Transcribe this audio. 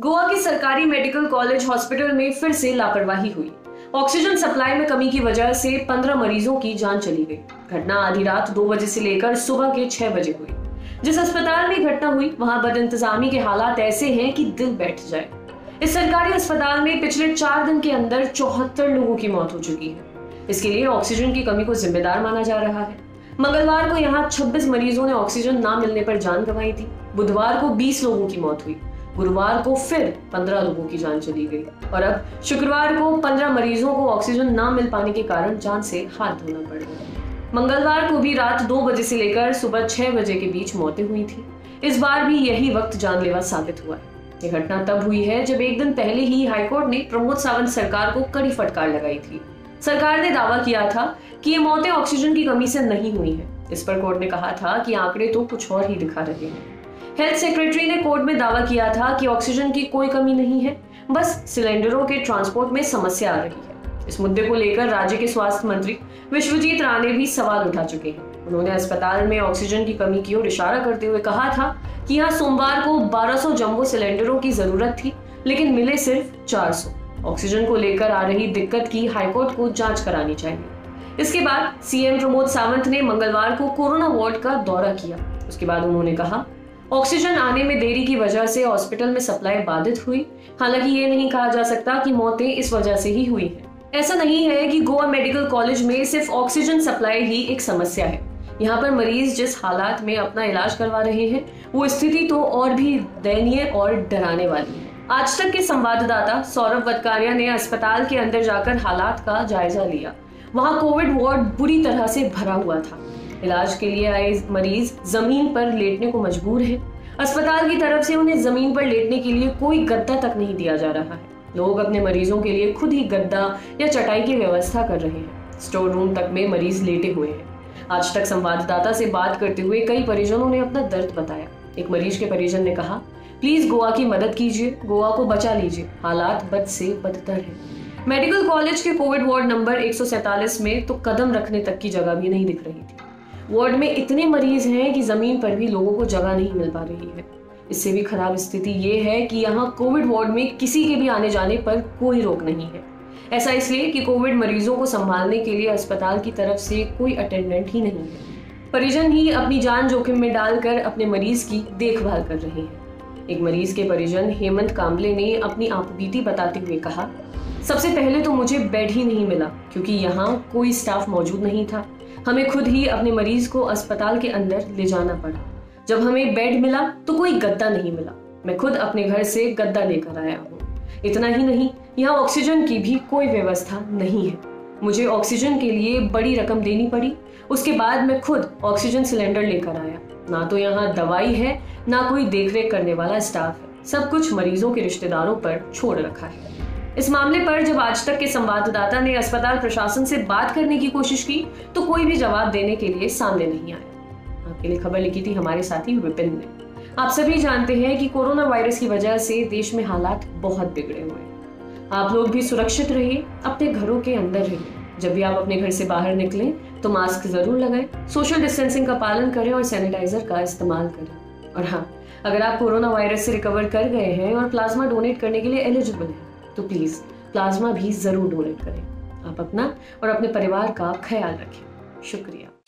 गोवा के सरकारी medical college hospital में फिर से लापरवाही हुई। ऑक्सीजन सप्लाई में कमी की वजह से 15 मरीजों की जान चली गई। घटना आधी रात 2 बजे से लेकर सुबह के 6 बजे हुई। जिस अस्पताल में घटना हुई वहां बदइंतजामी के हालात ऐसे हैं कि दिल बैठ जाए। इस सरकारी अस्पताल में पिछले 4 दिन के अंदर 74 लोगों की मौत हो चुकी है। इसके लिए ऑक्सीजन की कमी को जिम्मेदार माना जा रहा है। मंगलवार को यहाँ 26 मरीजों ने ऑक्सीजन ना मिलने पर जान गंवाई थी। बुधवार को 20 लोगों की मौत हुई। गुरुवार को फिर 15 लोगों की जान चली गई और अब शुक्रवार को 15 मरीजों को ऑक्सीजन ना मिल पाने के कारण जान से हाथ धोना पड़ गया। मंगलवार को भी रात 2 बजे से लेकर सुबह 6 बजे के बीच मौतें हुई थी। इस बार भी यही वक्त जानलेवा साबित हुआ है। ये घटना तब हुई है जब एक दिन पहले ही हाईकोर्ट ने प्रमोद सावंत सरकार को कड़ी फटकार लगाई थी। सरकार ने दावा किया था कि ये मौतें ऑक्सीजन की कमी से नहीं हुई हैं। इस पर कोर्ट ने कहा था कि आंकड़े तो कुछ और ही दिखा रहे हैं। हेल्थ सेक्रेटरी ने कोर्ट में दावा किया था कि ऑक्सीजन की कोई कमी नहीं है, बस सिलेंडरों के ट्रांसपोर्ट में समस्या आ रही है। इस मुद्दे को लेकर राज्य के स्वास्थ्य मंत्री विश्वजीत राणे भी सवाल उठा चुके हैं। उन्होंने अस्पताल में ऑक्सीजन की कमी की ओर इशारा करते हुए कहा था कि यहाँ सोमवार को 1200 जंबो सिलेंडरों की जरूरत थी, लेकिन मिले सिर्फ 400। ऑक्सीजन को लेकर आ रही दिक्कत की हाईकोर्ट को जांच करानी चाहिए। इसके बाद सीएम प्रमोद सावंत ने मंगलवार को कोरोना वार्ड का दौरा किया। उसके बाद उन्होंने कहा, ऑक्सीजन आने में देरी की वजह से हॉस्पिटल में सप्लाई बाधित हुई। हालांकि ये नहीं कहा जा सकता कि मौतें इस वजह से ही हुई हैं। ऐसा नहीं है कि गोवा मेडिकल कॉलेज में सिर्फ ऑक्सीजन सप्लाई ही एक समस्या है। यहाँ पर मरीज जिस हालात में अपना इलाज करवा रहे हैं वो स्थिति तो और भी दयनीय और डराने वाली है। आज तक के संवाददाता सौरभ वतकारिया ने अस्पताल के अंदर जाकर हालात का जायजा लिया। वहाँ कोविड वार्ड बुरी तरह से भरा हुआ था। इलाज के लिए आए मरीज जमीन पर लेटने को मजबूर हैं। अस्पताल की तरफ से उन्हें जमीन पर लेटने के लिए कोई गद्दा तक नहीं दिया जा रहा है। लोग अपने मरीजों के लिए खुद ही गद्दा या चटाई की व्यवस्था कर रहे हैं। स्टोर रूम तक में मरीज लेटे हुए हैं। आज तक संवाददाता से बात करते हुए कई परिजनों ने अपना दर्द बताया। एक मरीज के परिजन ने कहा, प्लीज गोवा की मदद कीजिए, गोवा को बचा लीजिए, हालात बद से बदतर है। मेडिकल कॉलेज के कोविड वार्ड नंबर 147 में तो कदम रखने तक की जगह भी नहीं दिख रही थी। वार्ड में इतने मरीज हैं कि जमीन पर भी लोगों को जगह नहीं मिल पा रही है। इससे भी खराब स्थिति ये है कि यहाँ कोविड वार्ड में किसी के भी आने जाने पर कोई रोक नहीं है। ऐसा इसलिए कि कोविड मरीजों को संभालने के लिए अस्पताल की तरफ से कोई अटेंडेंट ही नहीं है। परिजन ही अपनी जान जोखिम में डालकर अपने मरीज की देखभाल कर रहे हैं। एक मरीज के परिजन हेमंत कांबले ने अपनी आपबीती बताते हुए कहा, सबसे पहले तो मुझे बेड ही नहीं मिला क्योंकि यहाँ कोई स्टाफ मौजूद नहीं था। हमें खुद ही अपने मरीज को अस्पताल के अंदर ले जाना पड़ा। जब हमें बेड मिला तो कोई गद्दा नहीं मिला। मैं खुद अपने घर से गद्दा लेकर आया हूँ। इतना ही नहीं, यहाँ ऑक्सीजन की भी कोई व्यवस्था नहीं है। मुझे ऑक्सीजन के लिए बड़ी रकम देनी पड़ी। उसके बाद मैं खुद ऑक्सीजन सिलेंडर लेकर आया। ना तो यहाँ दवाई है, ना कोई देखरेख करने वाला स्टाफ है। सब कुछ मरीजों के रिश्तेदारों पर छोड़ रखा है। इस मामले पर जब आज तक के संवाददाता ने अस्पताल प्रशासन से बात करने की कोशिश की तो कोई भी जवाब देने के लिए सामने नहीं आया। आपके लिए खबर लिखी थी हमारे साथी विपिन ने। आप सभी जानते हैं कि कोरोना वायरस की वजह से देश में हालात बहुत बिगड़े हुए हैं। आप लोग भी सुरक्षित रहिए, अपने घरों के अंदर रहिए। जब भी आप अपने घर से बाहर निकलें तो मास्क जरूर लगाएं, सोशल डिस्टेंसिंग का पालन करें और सैनिटाइजर का इस्तेमाल करें। और हाँ, अगर आप कोरोना वायरस से रिकवर कर गए हैं और प्लाज्मा डोनेट करने के लिए एलिजिबल हैं तो प्लीज प्लाज्मा भी जरूर डोनेट करें। आप अपना और अपने परिवार का ख्याल रखें। शुक्रिया।